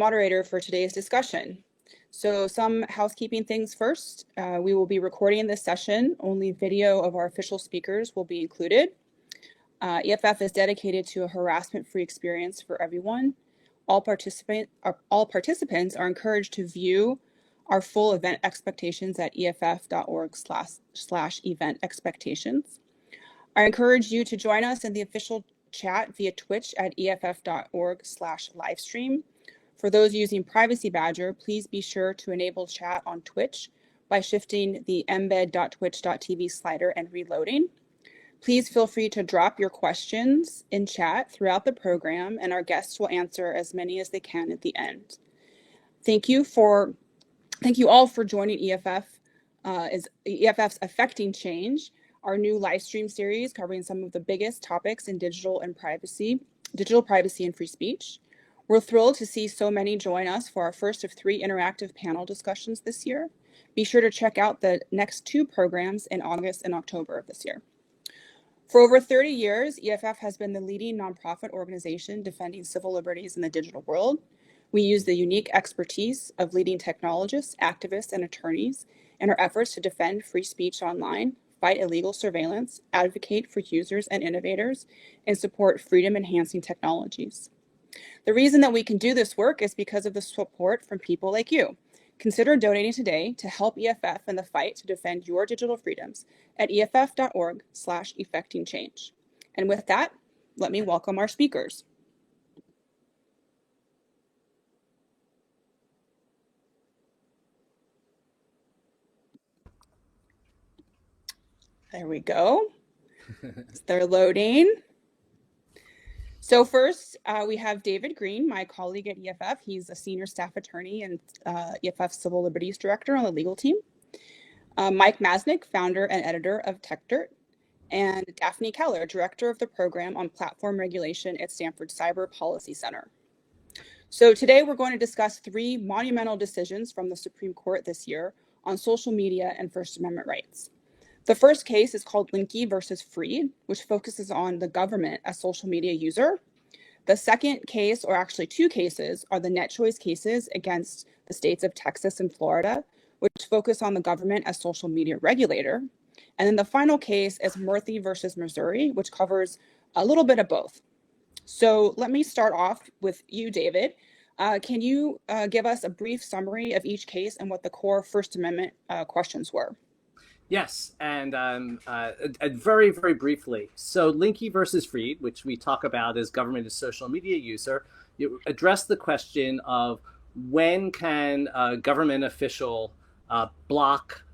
moderator for today's discussion. So some housekeeping things first. We will be recording this session. Only video of our official speakers will be included. EFF is dedicated to a harassment-free experience for everyone. All participants are encouraged to view our full event expectations at EFF.org/event expectations. I encourage you to join us in the official chat via Twitch at EFF.org/livestream. For those using Privacy Badger, please be sure to enable chat on Twitch by shifting the embed.twitch.tv slider and reloading. Please feel free to drop your questions in chat throughout the program, and our guests will answer as many as they can at the end. Thank you all for joining EFF's EFFecting Change, our new live stream series covering some of the biggest topics in digital privacy and free speech. We're thrilled to see so many join us for our first of 3 interactive panel discussions this year. Be sure to check out the next 2 programs in August and October of this year. For over 30 years, EFF has been the leading nonprofit organization defending civil liberties in the digital world. We use the unique expertise of leading technologists, activists, and attorneys in our efforts to defend free speech online, fight illegal surveillance, advocate for users and innovators, and support freedom-enhancing technologies. The reason that we can do this work is because of the support from people like you. Consider donating today to help EFF in the fight to defend your digital freedoms at EFF.org/effecting change. And with that, let me welcome our speakers. There we go. They're loading. So first, we have David Greene, my colleague at EFF. He's a senior staff attorney and EFF Civil Liberties Director on the legal team. Mike Masnick, founder and editor of Techdirt, and Daphne Keller, director of the program on platform regulation at Stanford Cyber Policy Center. So today we're going to discuss 3 monumental decisions from the Supreme Court this year on social media and First Amendment rights. The first case is called Linke versus Freed, which focuses on the government as social media user. The second case, or actually 2 cases, are the net choice cases against the states of Texas and Florida, which focus on the government as social media regulator. And then the final case is Murthy versus Missouri, which covers a little bit of both. So let me start off with you, David. Can you give us a brief summary of each case and what the core First Amendment questions were? Yes, and very, very briefly. So Linke versus Freed, which we talk about as government as social media user, you address the question of when can a government official block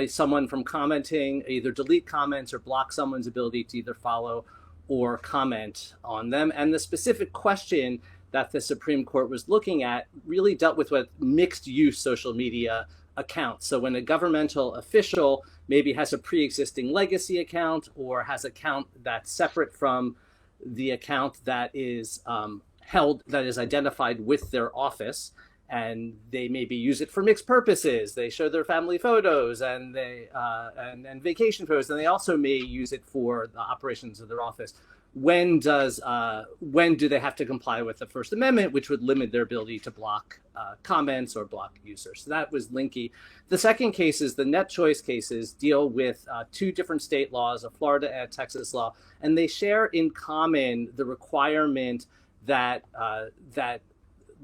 someone from commenting, either delete comments or block someone's ability to either follow or comment on them. And the specific question that the Supreme Court was looking at really dealt with what mixed use social media accounts. So when a governmental official maybe has a pre-existing legacy account or has an account that's separate from the account that is that is identified with their office, and they maybe use it for mixed purposes. They show their family photos and and vacation photos, and they also may use it for the operations of their office. When do they have to comply with the First Amendment, which would limit their ability to block comments or block users? So that was Linke. The second case is the net choice cases deal with 2 different state laws, a Florida and a Texas law, and they share in common the requirement that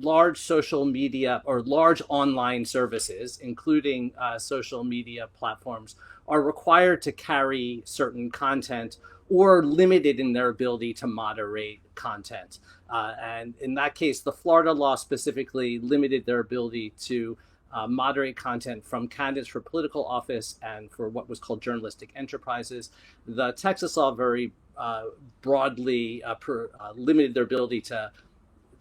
large social media or large online services, including social media platforms, are required to carry certain content or limited in their ability to moderate content. And in that case, the Florida law specifically limited their ability to moderate content from candidates for political office and for what was called journalistic enterprises. The Texas law very broadly limited their ability to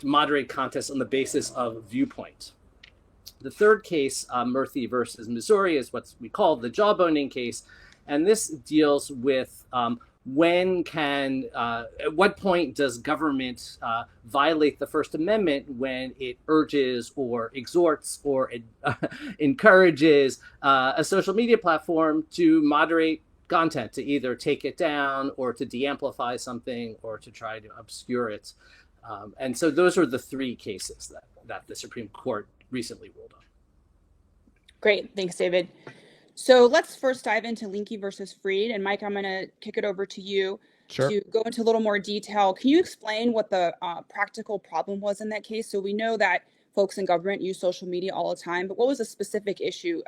moderate contests on the basis of viewpoint. The third case, Murthy versus Missouri, is what we call the jawboning case. And this deals with at what point does government violate the First Amendment when it urges or exhorts or encourages a social media platform to moderate content, to either take it down or to de-amplify something or to try to obscure it. And so those are the 3 cases that the Supreme Court recently ruled on. Great, thanks, David. So let's first dive into Linke versus Freed. And Mike, I'm going to kick it over to you to go into a little more detail. Can you explain what the practical problem was in that case? So we know that folks in government use social media all the time, but what was a specific issue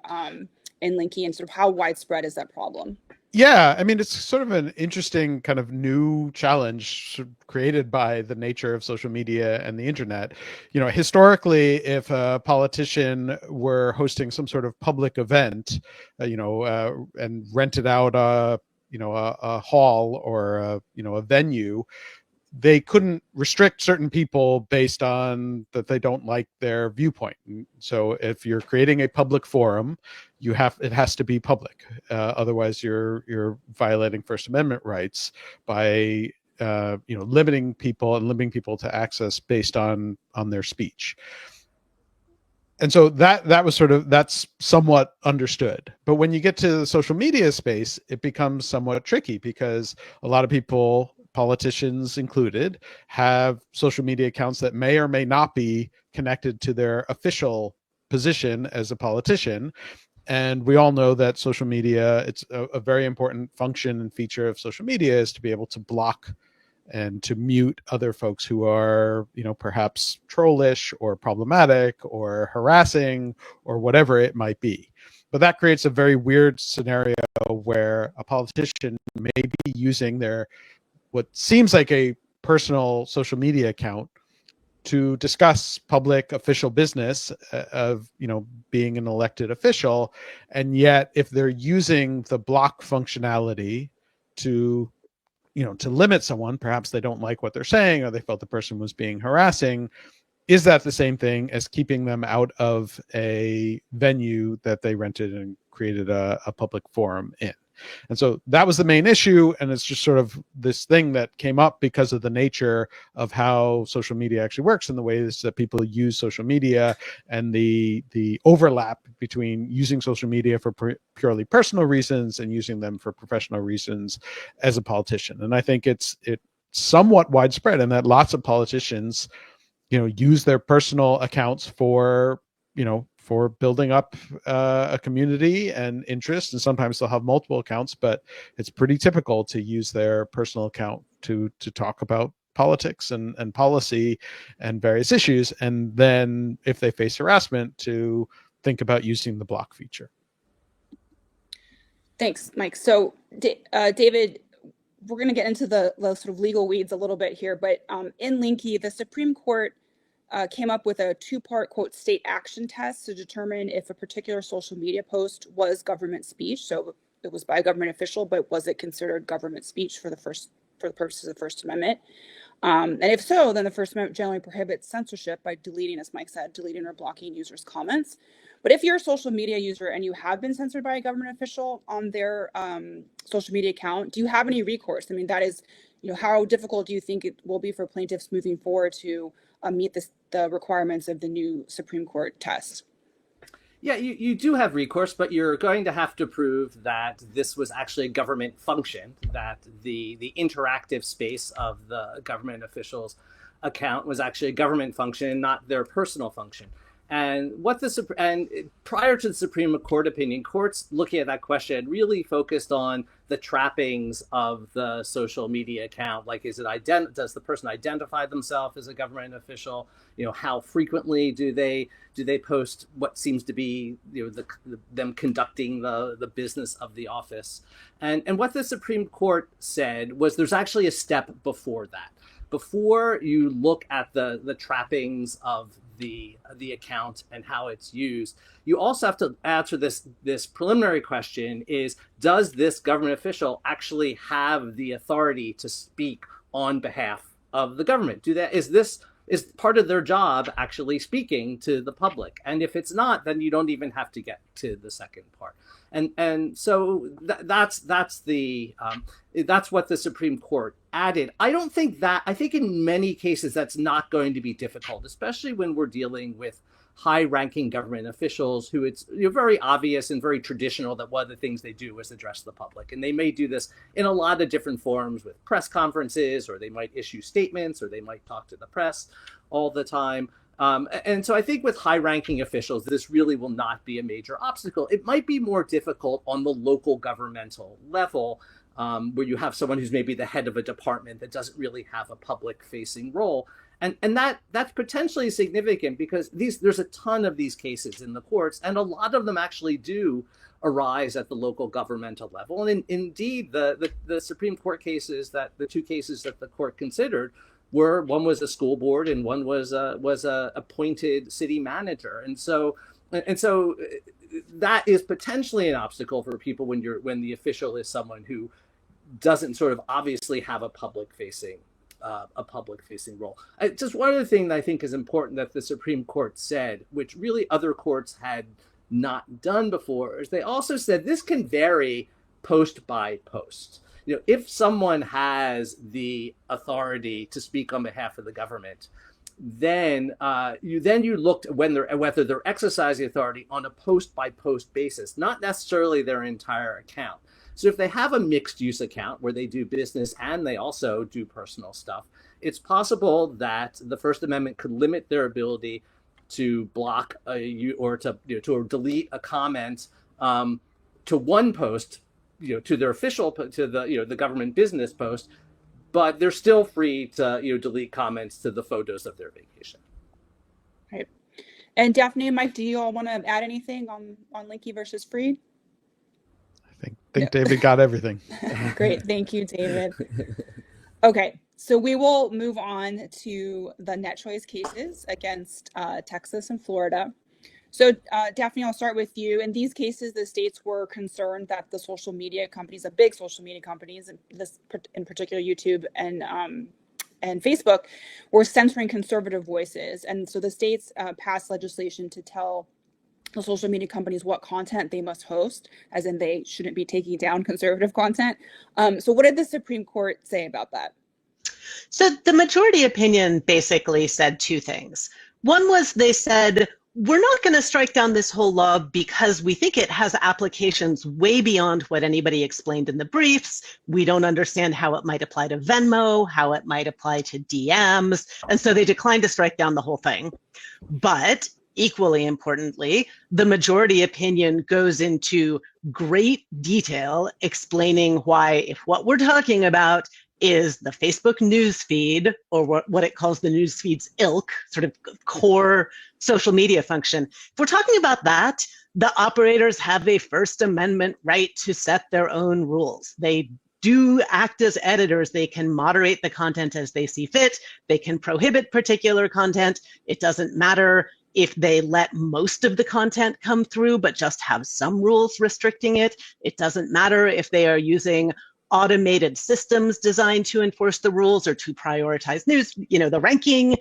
in Linke, and sort of how widespread is that problem? Yeah, I mean, it's sort of an interesting kind of new challenge created by the nature of social media and the internet. You know, historically, if a politician were hosting some sort of public event, and rented out a hall or a venue, they couldn't restrict certain people based on that they don't like their viewpoint. So if you're creating a public forum, it has to be public. Otherwise, you're violating First Amendment rights by limiting people to access based on their speech. And so that's somewhat understood. But when you get to the social media space, it becomes somewhat tricky because a lot of people, politicians included, have social media accounts that may or may not be connected to their official position as a politician. And we all know that social media, it's a very important function and feature of social media is to be able to block and to mute other folks who are, perhaps trollish or problematic or harassing or whatever it might be. But that creates a very weird scenario where a politician may be using their what seems like a personal social media account to discuss public official business of being an elected official. And yet if they're using the block functionality to limit someone, perhaps they don't like what they're saying or they felt the person was being harassing, is that the same thing as keeping them out of a venue that they rented and created a public forum in? And so that was the main issue. And it's just sort of this thing that came up because of the nature of how social media actually works and the ways that people use social media and the overlap between using social media for purely personal reasons and using them for professional reasons as a politician. And I think it's somewhat widespread in that lots of politicians, use their personal accounts for building up a community and interest. And sometimes they'll have multiple accounts, but it's pretty typical to use their personal account to talk about politics and policy and various issues. And then if they face harassment, to think about using the block feature. Thanks, Mike. So David, we're going to get into the sort of legal weeds a little bit here, but in Linke, the Supreme Court came up with a two-part, quote, state action test to determine if a particular social media post was government speech. So it was by a government official, but was it considered government speech for the purposes of the First Amendment? And if so, then the First Amendment generally prohibits censorship by deleting, as Mike said, deleting or blocking users' comments. But if you're a social media user and you have been censored by a government official on their social media account, do you have any recourse? I mean, that is, how difficult do you think it will be for plaintiffs moving forward to meet the requirements of the new Supreme Court test? Yeah, you do have recourse, but you're going to have to prove that this was actually a government function, that the interactive space of the government official's account was actually a government function, not their personal function. And prior to the Supreme Court opinion, courts looking at that question really focused on the trappings of the social media account. Like, does the person identify themselves as a government official? How frequently do they post what seems to be them conducting the business of the office? And what the Supreme Court said was there's actually a step before that. Before you look at the trappings of the account and how it's used, you also have to answer this preliminary question: does this government official actually have the authority to speak on behalf of the government? Is part of their job actually speaking to the public? And if it's not, then you don't even have to get to the second part. And so that's what the Supreme Court added. I think in many cases that's not going to be difficult, especially when we're dealing with high-ranking government officials who it's very obvious and very traditional that one of the things they do is address the public. And they may do this in a lot of different forms with press conferences, or they might issue statements, or they might talk to the press all the time. And so I think with high-ranking officials, this really will not be a major obstacle. It might be more difficult on the local governmental level, where you have someone who's maybe the head of a department that doesn't really have a public-facing role. And that's potentially significant because there's a ton of these cases in the courts, and a lot of them actually do arise at the local governmental level. And indeed, the Supreme Court cases, the two cases that the court considered, one was a school board and one was a appointed city manager. And so that is potentially an obstacle for people when the official is someone who doesn't sort of obviously have a public facing role. Just one other thing that I think is important that the Supreme Court said, which really other courts had not done before, is they also said this can vary post by post. If someone has the authority to speak on behalf of the government, then you looked whether they're exercising authority on a post by post basis, not necessarily their entire account. So if they have a mixed use account where they do business and they also do personal stuff, it's possible that the First Amendment could limit their ability to block or to delete a comment to one post, to their official, to the government business post, but they're still free to delete comments to the photos of their vacation. Right. And Daphne and Mike, do you all want to add anything on Linky versus Freed? I think David got everything. Great. Thank you, David. Okay, so we will move on to the net choice cases against Texas and Florida. So Daphne, I'll start with you. In these cases, the states were concerned that the social media companies, the big social media companies, in particular YouTube and Facebook, were censoring conservative voices. And so the states passed legislation to tell the social media companies what content they must host, as in they shouldn't be taking down conservative content. So what did the Supreme Court say about that? So the majority opinion basically said two things. One was they said, we're not going to strike down this whole law because we think it has applications way beyond what anybody explained in the briefs. We don't understand how it might apply to Venmo, how it might apply to DMs. And so they declined to strike down the whole thing. But equally importantly, the majority opinion goes into great detail explaining why, if what we're talking about is the Facebook news feed, or what it calls the news feed's ilk, sort of core social media function. If we're talking about that, the operators have a First Amendment right to set their own rules. They do act as editors. They can moderate the content as they see fit. They can prohibit particular content. It doesn't matter if they let most of the content come through, but just have some rules restricting it. It doesn't matter if they are using automated systems designed to enforce the rules or to prioritize news, the ranking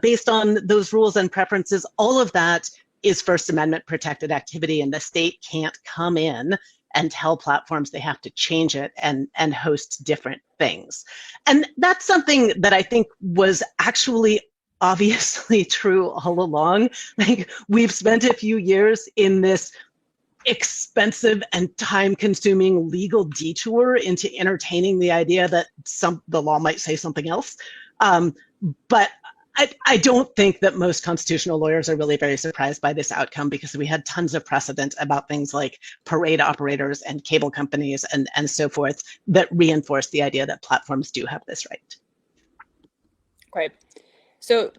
based on those rules and preferences. All of that is First Amendment protected activity, and the state can't come in and tell platforms they have to change it and host different things. And that's something that I think was actually obviously true all along. Like, we've spent a few years in this expensive and time-consuming legal detour into entertaining the idea that the law might say something else. But I don't think that most constitutional lawyers are really very surprised by this outcome, because we had tons of precedent about things like parade operators and cable companies and so forth that reinforce the idea that platforms do have this right. Great. So,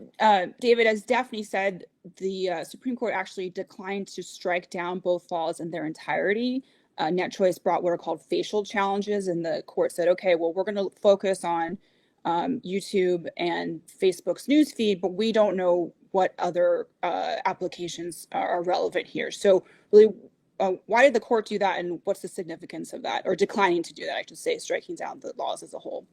David, as Daphne said, the Supreme Court actually declined to strike down both laws in their entirety. Net Choice brought what are called facial challenges, and the court said, okay, well, we're going to focus on YouTube and Facebook's newsfeed, but we don't know what other applications are relevant here. So really, why did the court do that, and what's the significance of that, or declining to do that, I should say, striking down the laws as a whole?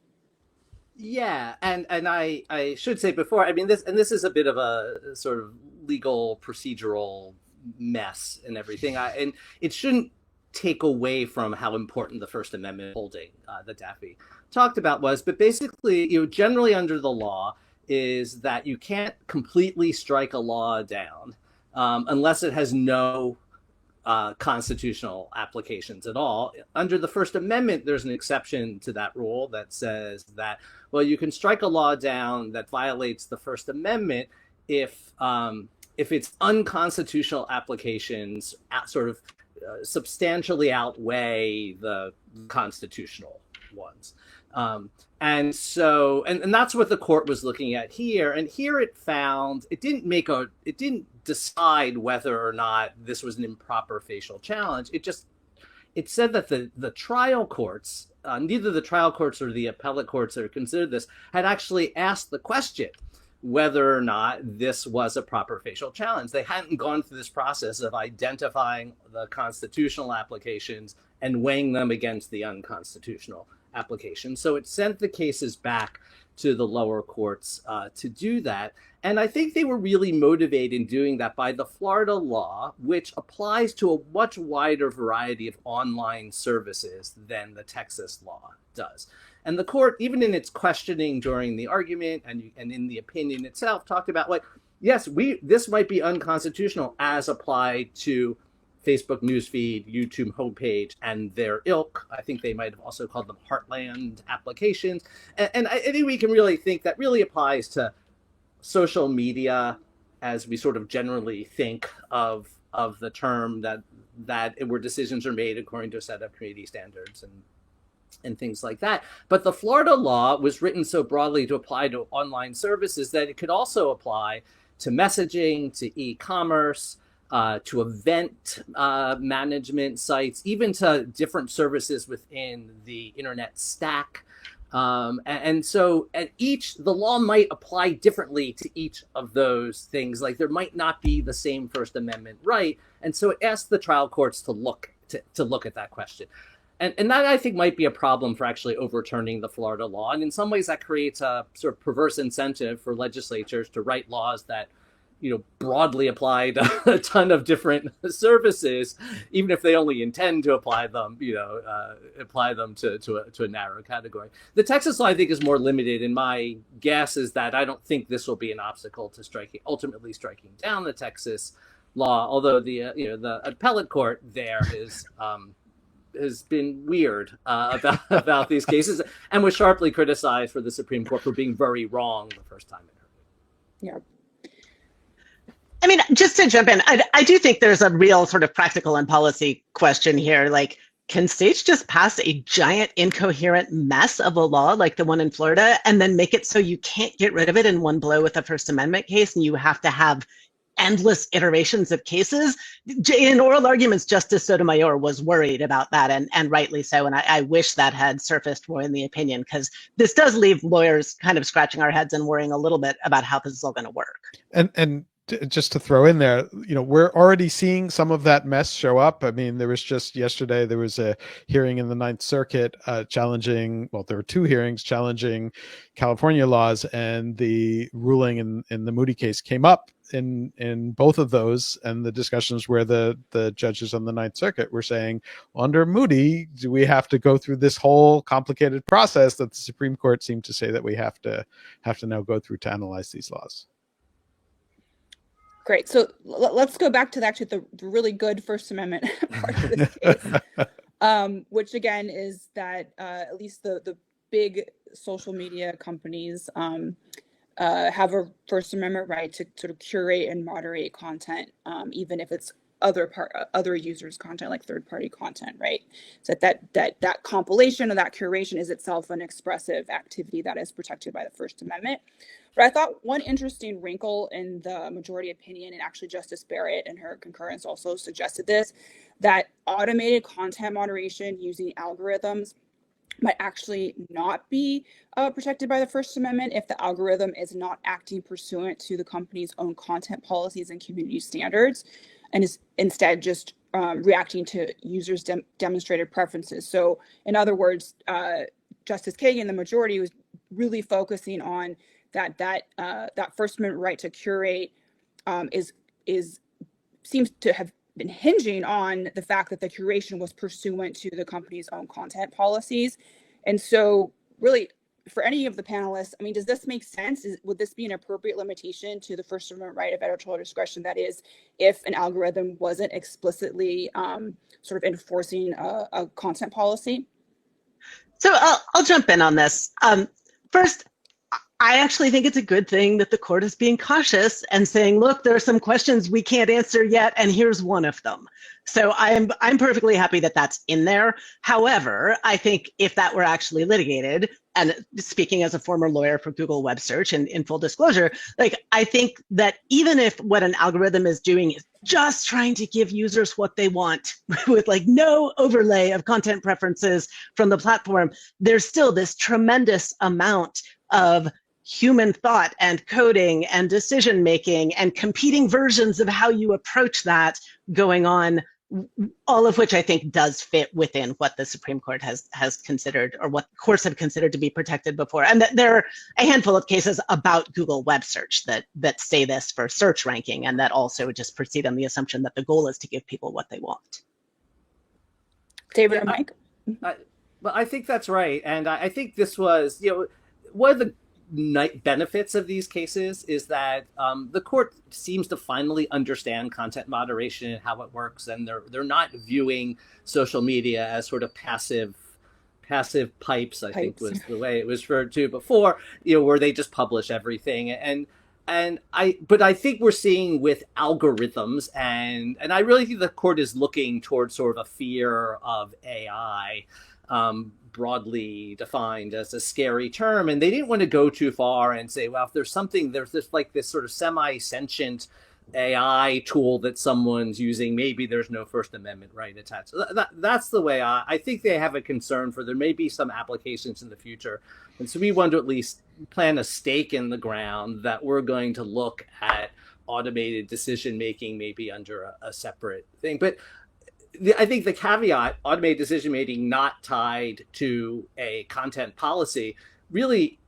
Yeah, and I should say before, I mean, this is a bit of a sort of legal procedural mess and everything, and it shouldn't take away from how important the First Amendment holding that Daphne talked about was. But basically, generally under the law is that you can't completely strike a law down unless it has no constitutional applications at all. Under the First Amendment, there's an exception to that rule that says that, well, you can strike a law down that violates the First Amendment if its unconstitutional applications substantially outweigh the constitutional ones. And that's what the court was looking at here. And here it found, it didn't decide whether or not this was an improper facial challenge. It said that the trial courts, neither the trial courts or the appellate courts that considered this, had actually asked the question whether or not this was a proper facial challenge. They hadn't gone through this process of identifying the constitutional applications and weighing them against the unconstitutional applications. So it sent the cases back to the lower courts to do that. And I think they were really motivated in doing that by the Florida law, which applies to a much wider variety of online services than the Texas law does. And the court, even in its questioning during the argument and in the opinion itself, talked about, like, yes, this might be unconstitutional as applied to Facebook newsfeed, YouTube homepage, and their ilk. I think they might have also called them heartland applications. And I think we can really think that really applies to social media as we sort of generally think of the term, that where decisions are made according to a set of community standards and things like that. But the Florida law was written so broadly to apply to online services that it could also apply to messaging, to e-commerce, to event management sites, even to different services within the internet stack. And so the law might apply differently to each of those things. Like, there might not be the same First Amendment right. And so it asked the trial courts to look at that question. And that, I think, might be a problem for actually overturning the Florida law. And in some ways that creates a sort of perverse incentive for legislatures to write laws that, broadly apply to a ton of different services, even if they only intend to apply them, to a narrow category. The Texas law, I think, is more limited, and my guess is that I don't think this will be an obstacle to ultimately striking down the Texas law. Although the appellate court there has been weird about these cases, and was sharply criticized for the Supreme Court for being very wrong the first time it heard it. Yeah. I mean, just to jump in, I do think there's a real sort of practical and policy question here. Like, can states just pass a giant incoherent mess of a law like the one in Florida and then make it so you can't get rid of it in one blow with a First Amendment case, and you have to have endless iterations of cases? In oral arguments, Justice Sotomayor was worried about that, and rightly so. And I wish that had surfaced more in the opinion, because this does leave lawyers kind of scratching our heads and worrying a little bit about how this is all going to work. And just to throw in there, we're already seeing some of that mess show up. I mean, there was just yesterday, there was a hearing in the Ninth Circuit challenging, well, there were two hearings challenging California laws, and the ruling in the Moody case came up in both of those, and the discussions where the judges on the Ninth Circuit were saying, under Moody, do we have to go through this whole complicated process that the Supreme Court seemed to say that we have to now go through to analyze these laws? Great. So let's go back to the really good First Amendment part of this case, which again is that at least the big social media companies have a First Amendment right to sort of curate and moderate content, even if it's other users' content, like third-party content, right? So that compilation or that curation is itself an expressive activity that is protected by the First Amendment. But I thought one interesting wrinkle in the majority opinion, and actually Justice Barrett in her concurrence also suggested this, that automated content moderation using algorithms might actually not be protected by the First Amendment if the algorithm is not acting pursuant to the company's own content policies and community standards, and is instead just reacting to users' demonstrated preferences. So in other words, Justice Kagan, the majority, was really focusing on that First Amendment right to curate seems to have been hinging on the fact that the curation was pursuant to the company's own content policies. And so really, for any of the panelists, I mean, does this make sense? Would this be an appropriate limitation to the First Amendment right of editorial discretion? That is, if an algorithm wasn't explicitly sort of enforcing a content policy? So I'll jump in on this. First, I actually think it's a good thing that the court is being cautious and saying, look, there are some questions we can't answer yet, and here's one of them. So I'm perfectly happy that that's in there. However, I think if that were actually litigated, and speaking as a former lawyer for Google Web Search and in full disclosure, like I think that even if what an algorithm is doing is just trying to give users what they want with like no overlay of content preferences from the platform, there's still this tremendous amount of human thought and coding and decision making and competing versions of how you approach that going on, all of which I think does fit within what the Supreme Court has considered, or what courts have considered to be protected before. And that there are a handful of cases about Google Web Search that say this for search ranking, and that also just proceed on the assumption that the goal is to give people what they want. David and Mike? Well, I think that's right. And I think this was, one of the benefits of these cases is that the court seems to finally understand content moderation and how it works, and they're not viewing social media as sort of passive pipes. I think was the way it was referred to before, where they just publish everything. But I think we're seeing with algorithms, and I really think the court is looking towards sort of a fear of AI. Broadly defined as a scary term, and they didn't want to go too far and say, well, if there's this sort of semi-sentient AI tool that someone's using, maybe there's no First Amendment right attached. So that's the way I think they have a concern for there may be some applications in the future, and so we want to at least plant a stake in the ground that we're going to look at automated decision making maybe under a separate thing. But I think the caveat, automated decision making not tied to a content policy, really,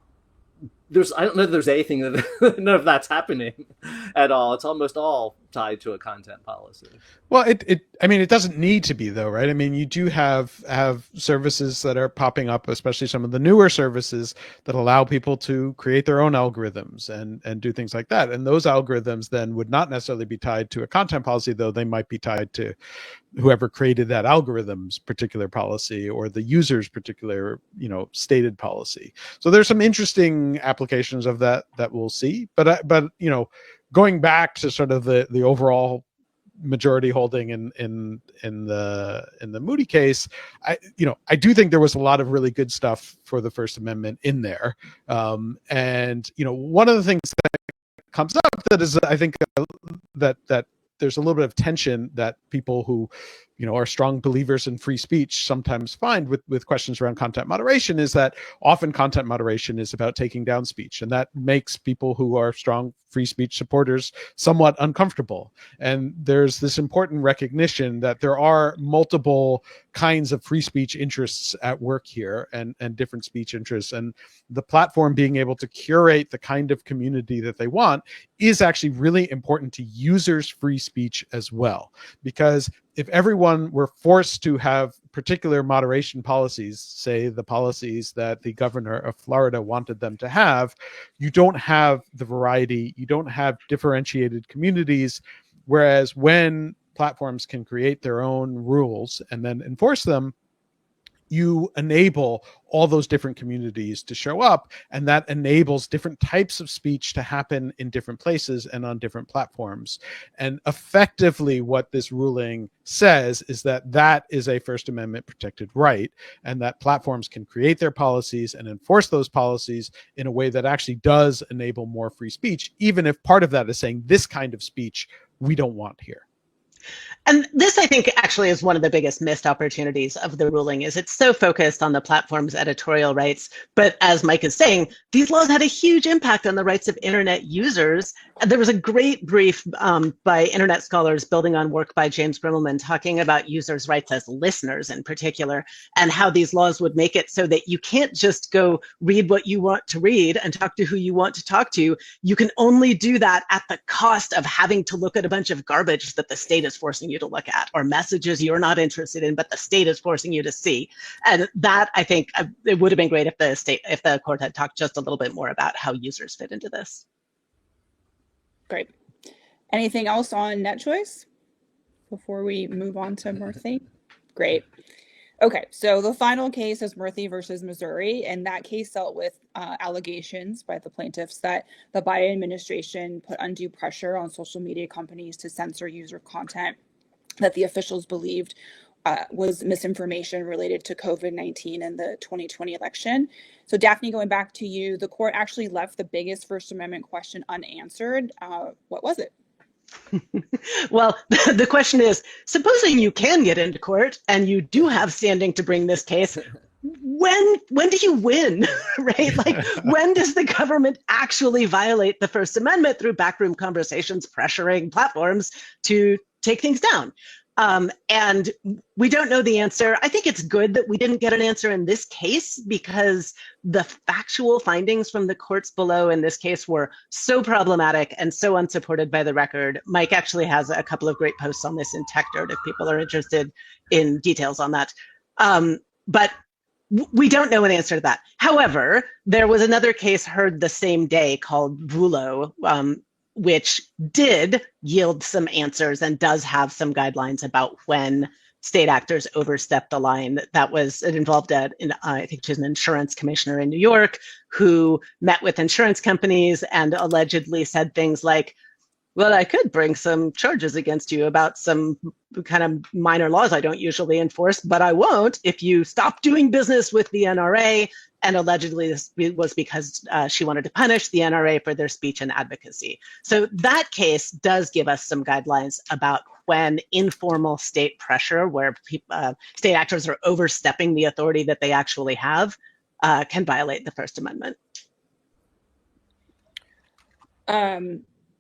I don't know if there's anything that none of that's happening at all. It's almost all tied to a content policy. Well, it doesn't need to be, though, right? I mean, you do have services that are popping up, especially some of the newer services that allow people to create their own algorithms and do things like that. And those algorithms then would not necessarily be tied to a content policy, though they might be tied to whoever created that algorithm's particular policy or the user's particular, stated policy. So there's some interesting applications of that we'll see. But going back to sort of the overall majority holding in the Moody case, I do think there was a lot of really good stuff for the First Amendment in there. And one of the things that comes up that is, I think, that there's a little bit of tension that people who are strong believers in free speech sometimes find with questions around content moderation, is that often content moderation is about taking down speech, and that makes people who are strong free speech supporters somewhat uncomfortable. And there's this important recognition that there are multiple kinds of free speech interests at work here, and different speech interests, and the platform being able to curate the kind of community that they want is actually really important to users' free speech as well. Because if everyone were forced to have particular moderation policies, say the policies that the governor of Florida wanted them to have, you don't have the variety, you don't have differentiated communities. Whereas when platforms can create their own rules and then enforce them, you enable all those different communities to show up, and that enables different types of speech to happen in different places and on different platforms. And effectively what this ruling says is that that is a First Amendment protected right, and that platforms can create their policies and enforce those policies in a way that actually does enable more free speech, even if part of that is saying this kind of speech we don't want here. And this, I think, actually is one of the biggest missed opportunities of the ruling, is it's so focused on the platform's editorial rights. But as Mike is saying, these laws had a huge impact on the rights of internet users. There was a great brief by internet scholars building on work by James Grimmelman talking about users' rights as listeners in particular, and how these laws would make it so that you can't just go read what you want to read and talk to who you want to talk to. You can only do that at the cost of having to look at a bunch of garbage that the state is forcing you to look at, or messages you're not interested in, but the state is forcing you to see. And that, I think, it would have been great if the court had talked just a little bit more about how users fit into this. Great. Anything else on net choice before we move on to Murthy? Great. Okay, so the final case is Murthy versus Missouri, and that case dealt with allegations by the plaintiffs that the Biden administration put undue pressure on social media companies to censor user content that the officials believed was misinformation related to COVID-19 and the 2020 election. So Daphne, going back to you, the court actually left the biggest First Amendment question unanswered. What was it? Well, the question is, supposing you can get into court and you do have standing to bring this case, when do you win, right? Like, when does the government actually violate the First Amendment through backroom conversations, pressuring platforms to take things down? And we don't know the answer. I think it's good that we didn't get an answer in this case because the factual findings from the courts below in this case were so problematic and so unsupported by the record. Mike actually has a couple of great posts on this in Techdirt if people are interested in details on that. But we don't know an answer to that. However, there was another case heard the same day called Vulo, which did yield some answers and does have some guidelines about when state actors overstep the line. It involved I think she's an insurance commissioner in New York who met with insurance companies and allegedly said things like, well, I could bring some charges against you about some kind of minor laws I don't usually enforce, but I won't if you stop doing business with the NRA. And allegedly this was because she wanted to punish the NRA for their speech and advocacy. So that case does give us some guidelines about when informal state pressure, where state actors are overstepping the authority that they actually have, can violate the First Amendment.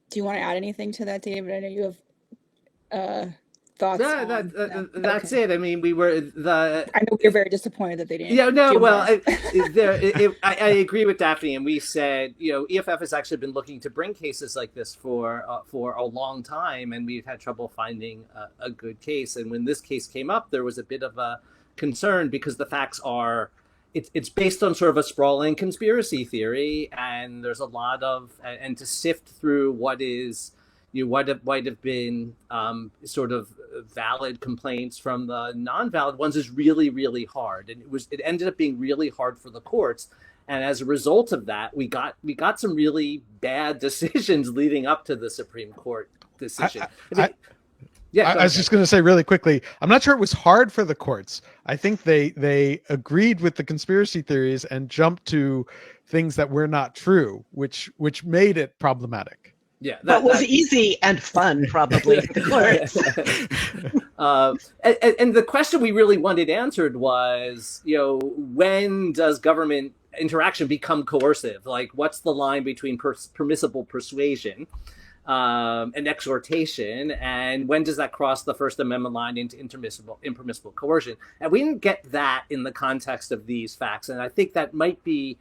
Do you want to add anything to that, David? I know you have thoughts. No, that's okay. It. I mean, I know you're very disappointed that they didn't. Yeah, no. Well, I agree with Daphne, and we said, EFF has actually been looking to bring cases like this for a long time, and we've had trouble finding a good case. And when this case came up, there was a bit of a concern because the facts are. It's based on sort of a sprawling conspiracy theory, and there's a lot of and to sift through what is what might have been sort of valid complaints from the non-valid ones is really, really hard, and it ended up being really hard for the courts. And as a result of that, we got some really bad decisions leading up to the Supreme Court decision. I was just going to say really quickly, I'm not sure it was hard for the courts. I think they agreed with the conspiracy theories and jumped to things that were not true, which made it problematic. Yeah, that was easy and fun, probably, for the courts. And the question we really wanted answered was, when does government interaction become coercive? Like, what's the line between permissible persuasion and exhortation, and when does that cross the First Amendment line into impermissible coercion? And we didn't get that in the context of these facts, and I think that might be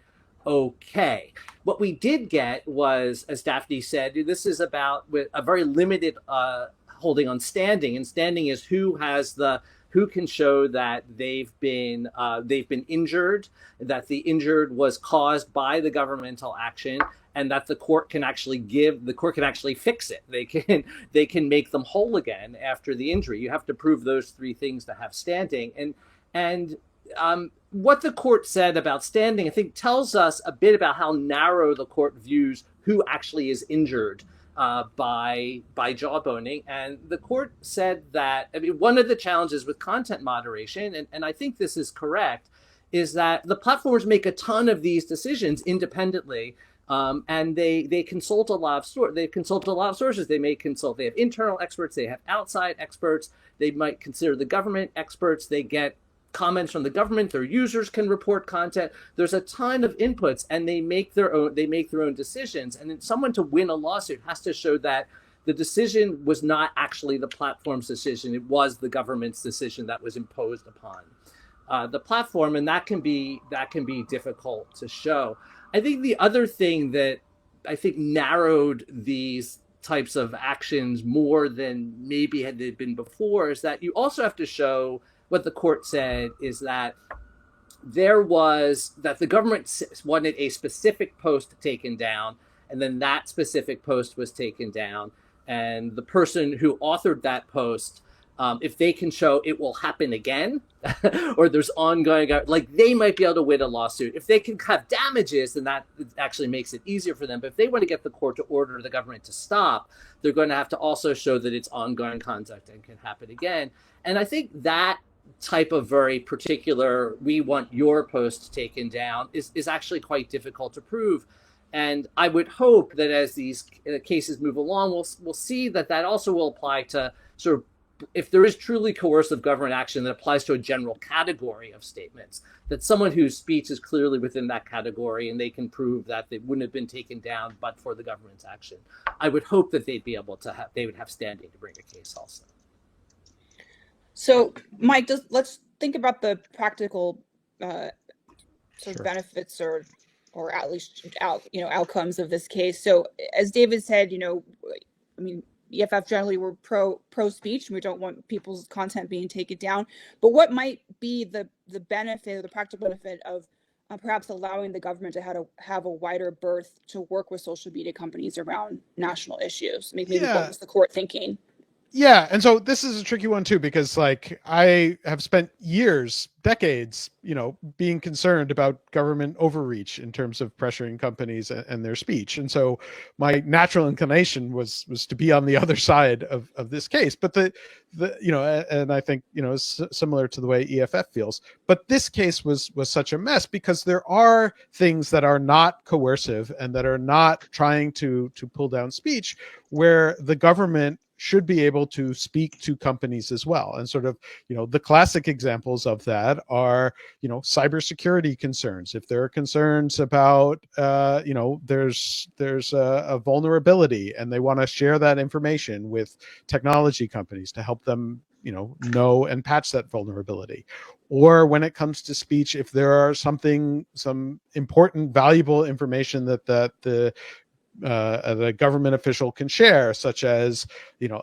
okay. What we did get was, as Daphne said, this is about with a very limited holding on standing, and standing is who can show that they've been injured, that the injured was caused by the governmental action, and that the court can actually fix it. They can make them whole again after the injury. You have to prove those three things to have standing. And what the court said about standing, I think, tells us a bit about how narrow the court views who actually is injured by jawboning. And the court said that, one of the challenges with content moderation, and I think this is correct, is that the platforms make a ton of these decisions independently. And they consult a lot of sources. They have internal experts, they have outside experts, they might consider the government experts, they get comments from the government, their users can report content. There's a ton of inputs, and they make their own decisions. And then someone to win a lawsuit has to show that the decision was not actually the platform's decision, it was the government's decision that was imposed upon the platform, and that can be difficult to show. I think the other thing that I think narrowed these types of actions more than maybe had they been before is that you also have to show, what the court said is that the government wanted a specific post taken down, and then that specific post was taken down, and the person who authored that post If they can show it will happen again, or there's ongoing, like they might be able to win a lawsuit. If they can have damages, then that actually makes it easier for them. But if they want to get the court to order the government to stop, they're going to have to also show that it's ongoing conduct and can happen again. And I think that type of very particular, we want your post taken down, is actually quite difficult to prove. And I would hope that as these cases move along, we'll see that also will apply to sort of, if there is truly coercive government action that applies to a general category of statements, that someone whose speech is clearly within that category and they can prove that they wouldn't have been taken down but for the government's action, I would hope that they'd be able to they would have standing to bring a case also. So, Mike, let's think about the practical sort of benefits or at least outcomes of this case. So, as David said, I mean, EFF generally we're pro speech, and we don't want people's content being taken down. But what might be the benefit or the practical benefit of perhaps allowing the government to have a wider berth to work with social media companies around national issues? Maybe what was the court thinking? Yeah, and so this is a tricky one too, because like I have spent years, decades, being concerned about government overreach in terms of pressuring companies and their speech. And so my natural inclination was to be on the other side of this case. But and I think, it's similar to the way EFF feels. But this case was such a mess because there are things that are not coercive and that are not trying to pull down speech, where the government should be able to speak to companies as well. And sort of, the classic examples of that are, cybersecurity concerns. If there are concerns about, there's a vulnerability and they want to share that information with technology companies to help them, know and patch that vulnerability. Or when it comes to speech, if there are some important, valuable information that the government official can share, such as,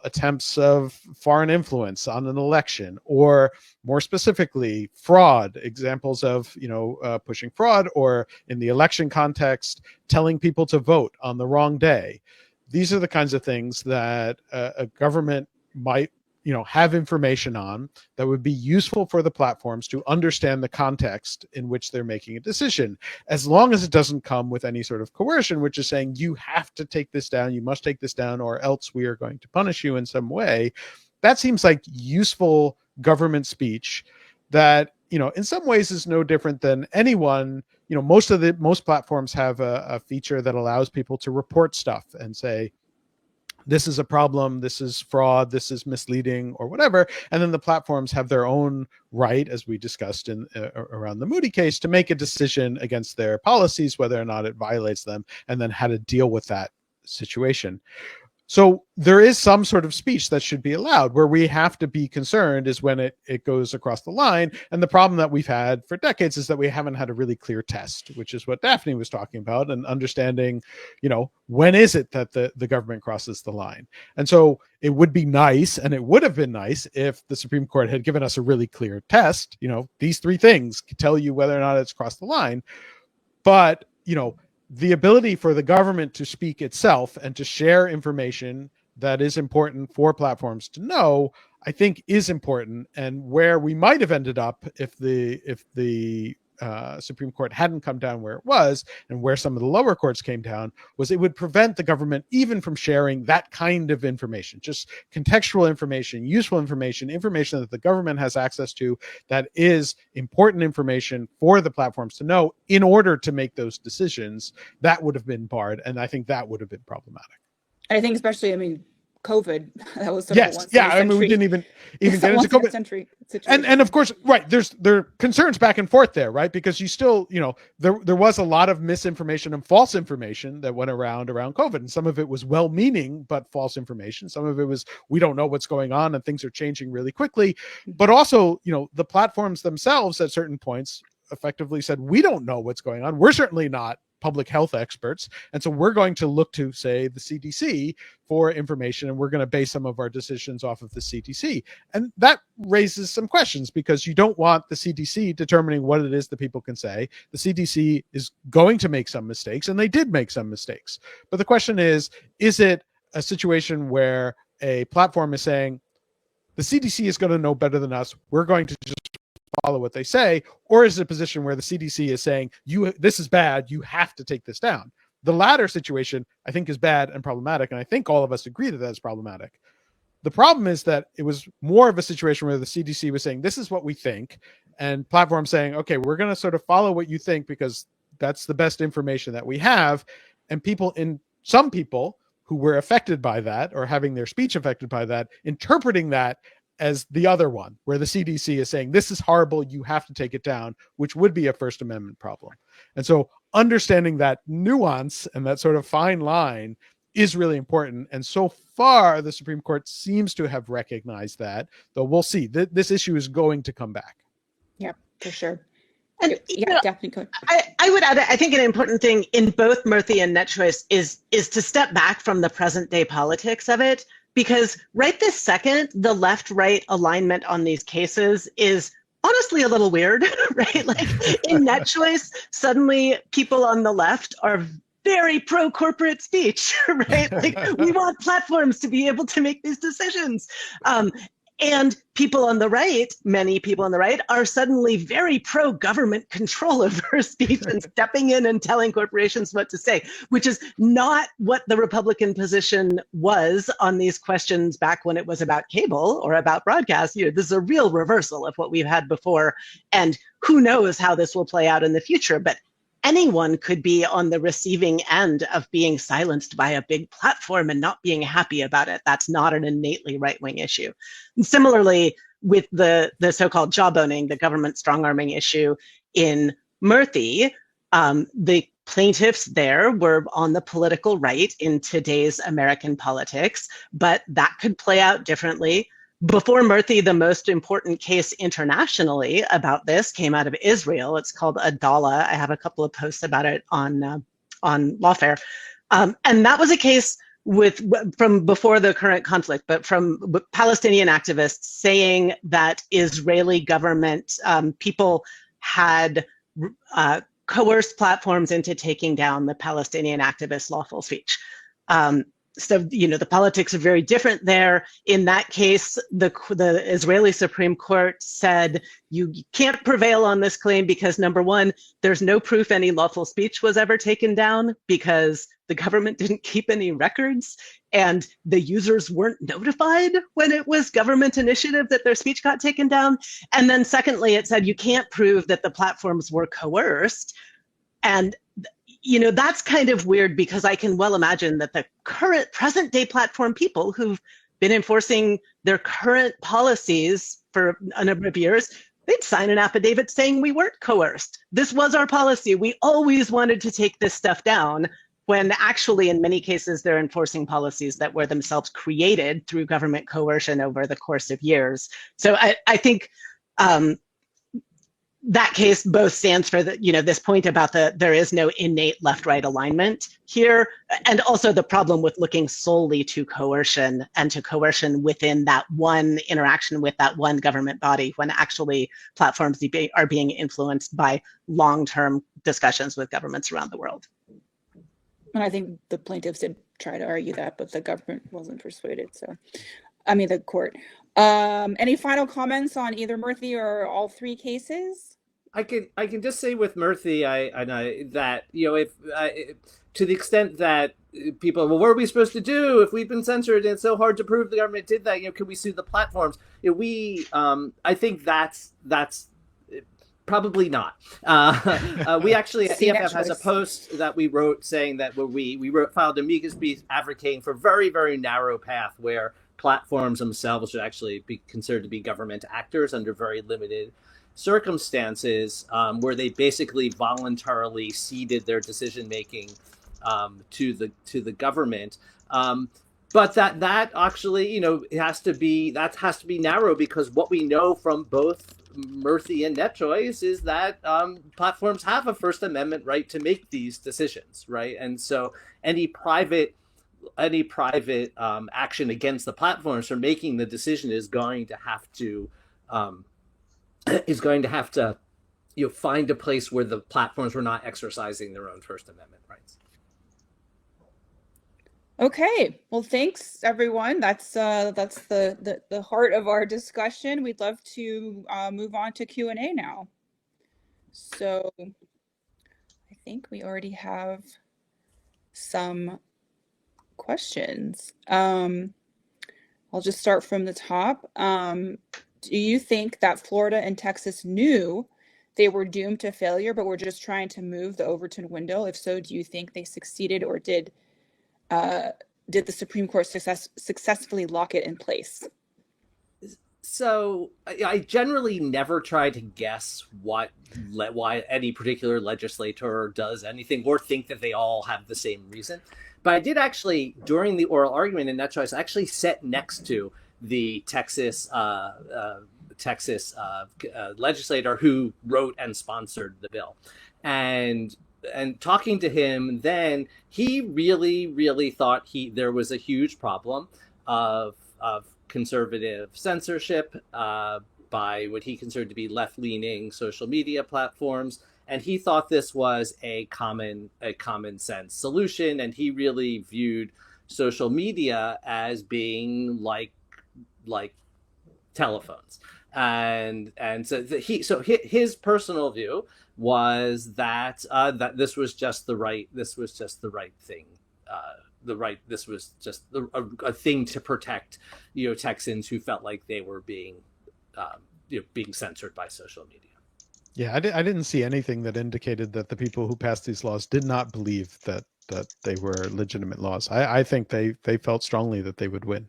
attempts of foreign influence on an election, or more specifically, fraud, examples of, pushing fraud, or in the election context, telling people to vote on the wrong day. These are the kinds of things that a government might have information on that would be useful for the platforms to understand the context in which they're making a decision, as long as it doesn't come with any sort of coercion, which is saying you have to take this down, you must take this down, or else we are going to punish you in some way. That seems like useful government speech that, in some ways is no different than anyone. Most platforms have a feature that allows people to report stuff and say, this is a problem, this is fraud, this is misleading, or whatever. And then the platforms have their own right, as we discussed in around the Moody case, to make a decision against their policies, whether or not it violates them, and then how to deal with that situation. So there is some sort of speech that should be allowed. Where we have to be concerned is when it goes across the line. And the problem that we've had for decades is that we haven't had a really clear test, which is what Daphne was talking about, and understanding, when is it that the government crosses the line? And so it would be nice, and it would have been nice if the Supreme Court had given us a really clear test. These three things tell you whether or not it's crossed the line. But, the ability for the government to speak itself and to share information that is important for platforms to know, I think is important. And where we might have ended up if the Supreme Court hadn't come down where it was, and where some of the lower courts came down, was it would prevent the government even from sharing that kind of information, just contextual information, useful information that the government has access to, that is important information for the platforms to know in order to make those decisions. That would have been barred, and I think that would have been problematic. And I think especially, COVID, that was sort of we didn't even get into COVID. Century and of course, right, there are concerns back and forth there, right? Because you still, there was a lot of misinformation and false information that went around COVID, and some of it was well-meaning but false information. Some of it was, we don't know what's going on and things are changing really quickly. But also, the platforms themselves at certain points effectively said, we don't know what's going on. We're certainly not public health experts. And so we're going to look to, say, the CDC for information, and we're going to base some of our decisions off of the CDC. And that raises some questions, because you don't want the CDC determining what it is that people can say. The CDC is going to make some mistakes, and they did make some mistakes. But the question is it a situation where a platform is saying, the CDC is going to know better than us. We're going to just follow what they say? Or is it a position where the CDC is saying, this is bad, you have to take this down? The latter situation, I think, is bad and problematic, and I think all of us agree that that's problematic. The problem is that it was more of a situation where the CDC was saying, this is what we think, and platforms saying, okay, we're going to sort of follow what you think because that's the best information that we have. And some people who were affected by that or having their speech affected by that, interpreting that as the other one, where the CDC is saying, this is horrible, you have to take it down, which would be a First Amendment problem. And so understanding that nuance and that sort of fine line is really important. And so far, the Supreme Court seems to have recognized that, though we'll see. This issue is going to come back. Yeah, for sure. And yeah, definitely. I would add, I think an important thing in both Murthy and NetChoice is to step back from the present day politics of it, because right this second, the left-right alignment on these cases is honestly a little weird, right? Like in NetChoice, suddenly people on the left are very pro-corporate speech, right? Like we want platforms to be able to make these decisions. And people on the right, many people on the right, are suddenly very pro-government control of their speech and stepping in and telling corporations what to say, which is not what the Republican position was on these questions back when it was about cable or about broadcast. You know, this is a real reversal of what we've had before, and who knows how this will play out in the future. But anyone could be on the receiving end of being silenced by a big platform and not being happy about it. That's not an innately right-wing issue. And similarly, with the so-called jawboning, the government strong-arming issue in Murthy, the plaintiffs there were on the political right in today's American politics, but that could play out differently. Before Murthy, the most important case internationally about this came out of Israel. It's called Adala. I have a couple of posts about it on Lawfare. And that was a case from before the current conflict, but from Palestinian activists saying that Israeli government people had coerced platforms into taking down the Palestinian activists' lawful speech. So, you know, the politics are very different there. In that case, the Israeli Supreme Court said you can't prevail on this claim because, number one, there's no proof any lawful speech was ever taken down because the government didn't keep any records and the users weren't notified when it was government initiative that their speech got taken down. And then secondly, it said you can't prove that the platforms were coerced. And you know, that's kind of weird because I can well imagine that the present day platform people who've been enforcing their current policies for a number of years, they'd sign an affidavit saying we weren't coerced. This was our policy. We always wanted to take this stuff down, when actually in many cases they're enforcing policies that were themselves created through government coercion over the course of years. So I think that case both stands for this point about there is no innate left-right alignment here, and also the problem with looking solely to coercion and to coercion within that one interaction with that one government body, when actually platforms are being influenced by long-term discussions with governments around the world. And I think the plaintiffs did try to argue that, but the government wasn't persuaded. So, I mean, the court. Any final comments on either Murthy or all three cases? I can just say with Murthy, that if to the extent that people, well, what are we supposed to do if we've been censored and it's so hard to prove the government did that? Can we sue the platforms? I think that's probably not. We actually EFF has a post that we wrote saying that filed a amicus brief advocating for very, very narrow path where platforms themselves should actually be considered to be government actors under very limited circumstances, where they basically voluntarily ceded their decision making to the government. But that actually, it has to be narrow, because what we know from both Murthy and NetChoice is that platforms have a First Amendment right to make these decisions, right? And so any private action against the platforms for making the decision is going to have to find a place where the platforms were not exercising their own First Amendment rights. Okay, well, thanks everyone. That's the heart of our discussion. We'd love to move on to Q&A now. So I think we already have some questions. I'll just start from the top. Do you think that Florida and Texas knew they were doomed to failure, but were just trying to move the Overton window? If so, do you think they succeeded, or did the Supreme Court successfully lock it in place? So I generally never try to guess why any particular legislator does anything or think that they all have the same reason. But I did actually, during the oral argument in that choice, actually sat next to the Texas legislator who wrote and sponsored the bill, and talking to him then, he really thought there was a huge problem of conservative censorship by what he considered to be left-leaning social media platforms, and he thought this was a common sense solution, and he really viewed social media as being like telephones, and so his personal view was that that this was just the right thing. This was just a thing to protect, Texans who felt like they were being censored by social media. Yeah, I didn't see anything that indicated that the people who passed these laws did not believe that they were legitimate laws. I think they felt strongly that they would win.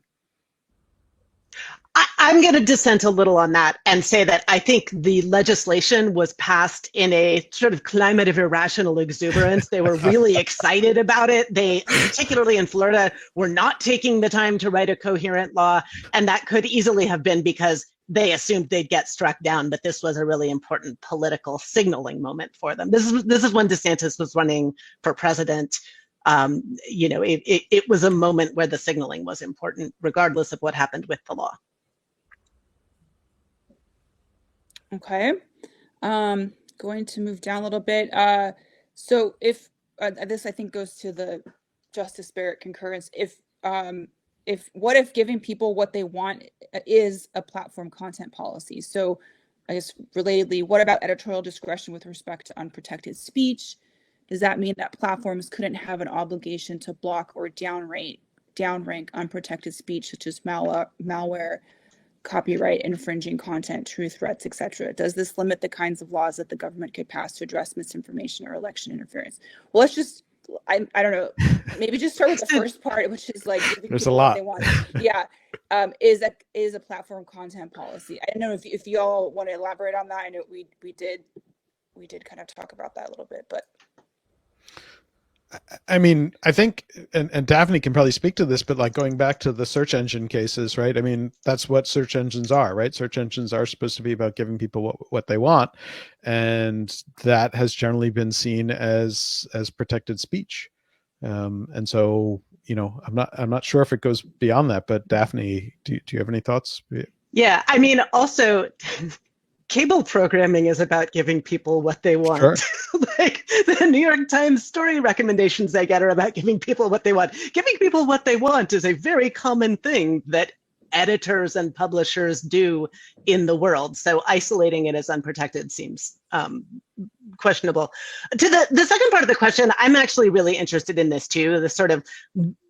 I'm going to dissent a little on that and say that I think the legislation was passed in a sort of climate of irrational exuberance. They were really excited about it. They, particularly in Florida, were not taking the time to write a coherent law. And that could easily have been because they assumed they'd get struck down, but this was a really important political signaling moment for them. This is when DeSantis was running for president. It was a moment where the signaling was important, regardless of what happened with the law. Okay, going to move down a little bit. So if this, I think, goes to the Justice Barrett concurrence. What if giving people what they want is a platform content policy? So I guess relatedly, what about editorial discretion with respect to unprotected speech? Does that mean that platforms couldn't have an obligation to block or downrank unprotected speech, such as malware, copyright infringing content, true threats, etc.? Does this limit the kinds of laws that the government could pass to address misinformation or election interference? Well, let's just, I don't know, maybe just start with the first part, which is like giving there's a people lot. what they want. Yeah, is a platform content policy. I don't know if you all want to elaborate on that. I know we did kind of talk about that a little bit, but. I mean, I think, and Daphne can probably speak to this, but like going back to the search engine cases, right? I mean, that's what search engines are, right? Search engines are supposed to be about giving people what they want. And that has generally been seen as protected speech. And so, I'm not sure if it goes beyond that, but Daphne, do you have any thoughts? Yeah, I mean, also, cable programming is about giving people what they want. Sure. Like the New York Times story recommendations they get are about giving people what they want. Giving people what they want is a very common thing that editors and publishers do in the world. So isolating it as unprotected seems questionable. To the second part of the question, I'm actually really interested in this too. The sort of,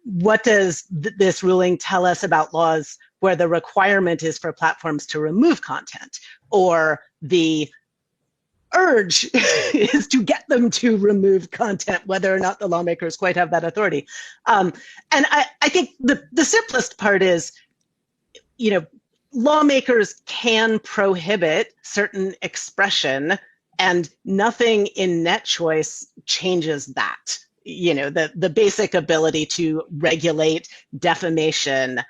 what does this ruling tell us about laws where the requirement is for platforms to remove content, or the urge is to get them to remove content, whether or not the lawmakers quite have that authority? And I think the simplest part is, lawmakers can prohibit certain expression, and nothing in net choice changes that. The basic ability to regulate defamation,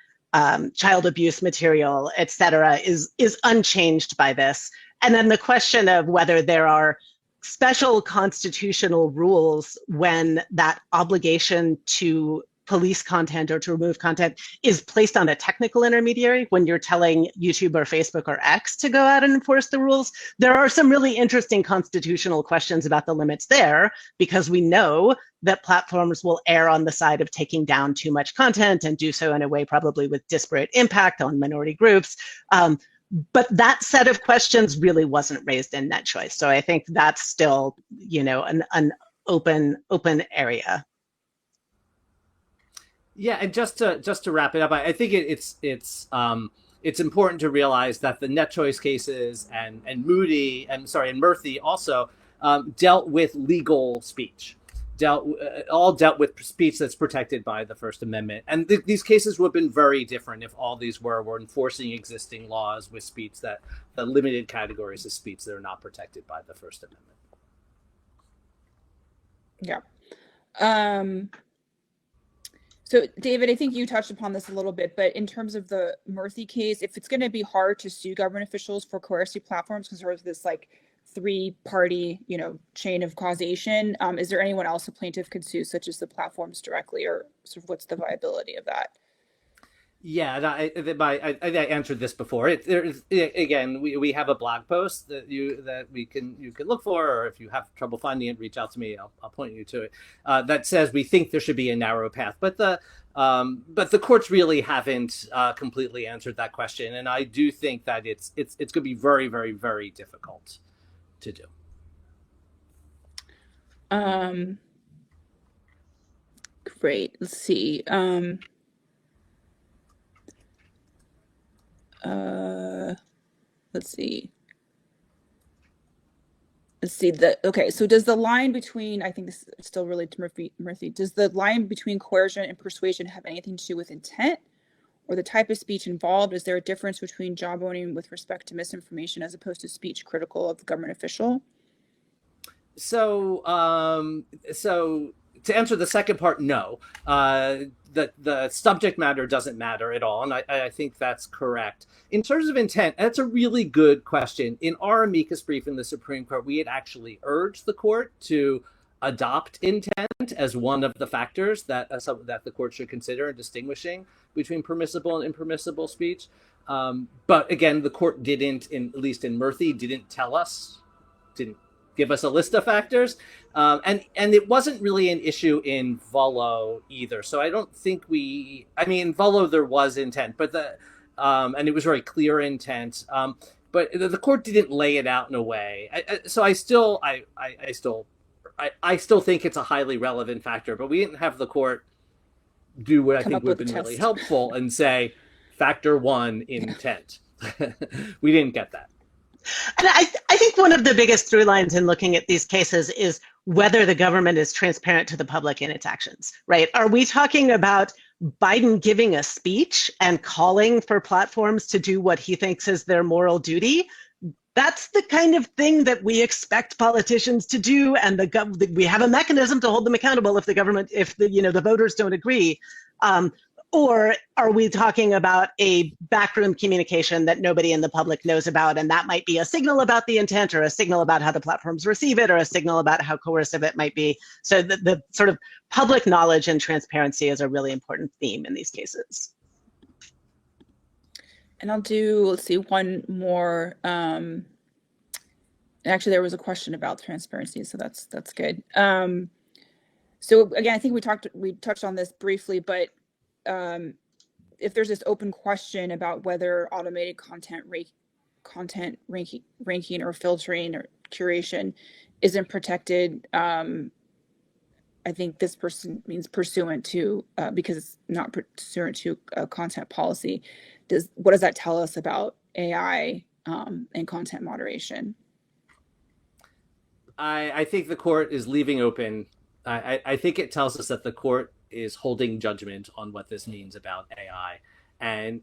child abuse material, etc., is unchanged by this. And then the question of whether there are special constitutional rules when that obligation to police content or to remove content is placed on a technical intermediary when you're telling YouTube or Facebook or X to go out and enforce the rules. There are some really interesting constitutional questions about the limits there, because we know that platforms will err on the side of taking down too much content and do so in a way probably with disparate impact on minority groups. But that set of questions really wasn't raised in Net Choice. So I think that's still, an open area. Yeah, and just to wrap it up, I think it's important to realize that the Net Choice cases and Murthy also dealt with legal speech, all dealt with speech that's protected by the First Amendment, and these cases would have been very different if all these were enforcing existing laws with speech that the limited categories of speech that are not protected by the First Amendment. Yeah. So, David, I think you touched upon this a little bit, but in terms of the Murthy case, if it's going to be hard to sue government officials for coercive platforms because there's this three-party, chain of causation, is there anyone else a plaintiff could sue, such as the platforms directly, or sort of what's the viability of that? Yeah, I answered this before. Again, we have a blog post that you can look for, or if you have trouble finding it, reach out to me. I'll point you to it. That says we think there should be a narrow path, but the courts really haven't completely answered that question, and I do think that it's going to be very, very, very difficult to do. Great. Let's see. Let's see. Okay, so does the line between, I think this is still related to Murthy, does the line between coercion and persuasion have anything to do with intent or the type of speech involved? Is there a difference between jawboning with respect to misinformation as opposed to speech critical of the government official? So to answer the second part, no. The subject matter doesn't matter at all, and I think that's correct. In terms of intent, that's a really good question. In our amicus brief in the Supreme Court, we had actually urged the court to adopt intent as one of the factors that the court should consider in distinguishing between permissible and impermissible speech. But again, the court didn't, at least in Murthy, didn't give us a list of factors, and it wasn't really an issue in Volo either. So I don't think in Volo there was intent, but and it was very clear intent. But the court didn't lay it out in a way. So I still think it's a highly relevant factor, but we didn't have the court do what I think would have been really helpful and say factor one, intent. We didn't get that. And I think one of the biggest through lines in looking at these cases is whether the government is transparent to the public in its actions, right? Are we talking about Biden giving a speech and calling for platforms to do what he thinks is their moral duty? That's the kind of thing that we expect politicians to do, and we have a mechanism to hold them accountable if the voters don't agree. Or are we talking about a backroom communication that nobody in the public knows about, and that might be a signal about the intent, or a signal about how the platforms receive it, or a signal about how coercive it might be? So the sort of public knowledge and transparency is a really important theme in these cases. And I'll do, let's see, one more. Actually, there was a question about transparency, so that's good. So again, I think we touched on this briefly, but if there's this open question about whether automated content ranking or filtering or curation isn't protected, I think this person means pursuant to, because it's not pursuant to a content policy. What does that tell us about AI and content moderation? I think the court is leaving open. I think it tells us that the court is holding judgment on what this means about AI, and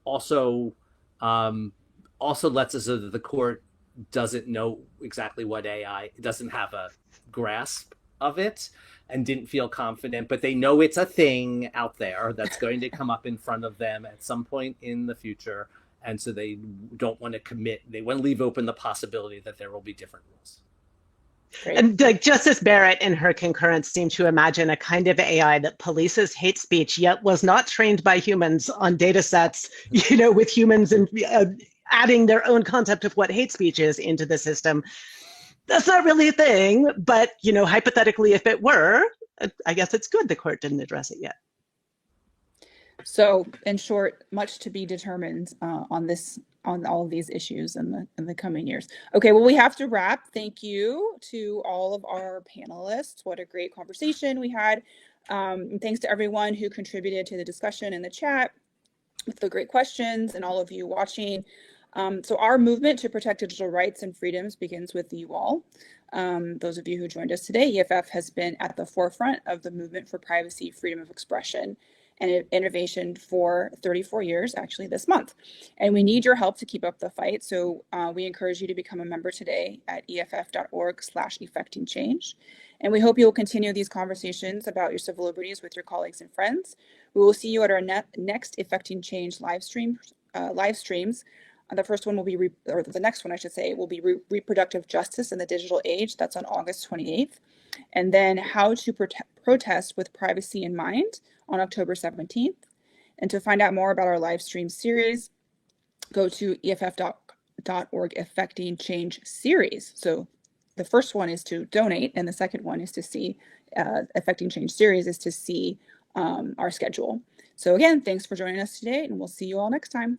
also lets us know that the court doesn't know exactly what AI, doesn't have a grasp of it, and didn't feel confident, but they know it's a thing out there that's going to come up in front of them at some point in the future, and so they don't want to commit. They want to leave open the possibility that there will be different rules. Great. And like Justice Barrett in her concurrence seemed to imagine a kind of AI that polices hate speech, yet was not trained by humans on data sets, with humans and adding their own concept of what hate speech is into the system. That's not really a thing, but hypothetically, if it were, I guess it's good the court didn't address it yet. So, in short, much to be determined on all of these issues in the coming years. Okay, well, we have to wrap. Thank you to all of our panelists. What a great conversation we had. And thanks to everyone who contributed to the discussion in the chat with the great questions, and all of you watching. So our movement to protect digital rights and freedoms begins with you all. Those of you who joined us today, EFF has been at the forefront of the movement for privacy, freedom of expression, and innovation for 34 years, actually this month. And we need your help to keep up the fight. So we encourage you to become a member today at EFF.org/effecting change. And we hope you will continue these conversations about your civil liberties with your colleagues and friends. We will see you at our next EFFecting Change live streams. The first one will be, or the next one I should say, will be reproductive justice in the digital age. That's on August 28th. And then how to protest with privacy in mind on October 17th. And to find out more about our live stream series, go to EFF.org EFFecting Change Series. So the first one is to donate, and the second one is to see, EFFecting Change Series is to see our schedule. So again, thanks for joining us today, and we'll see you all next time.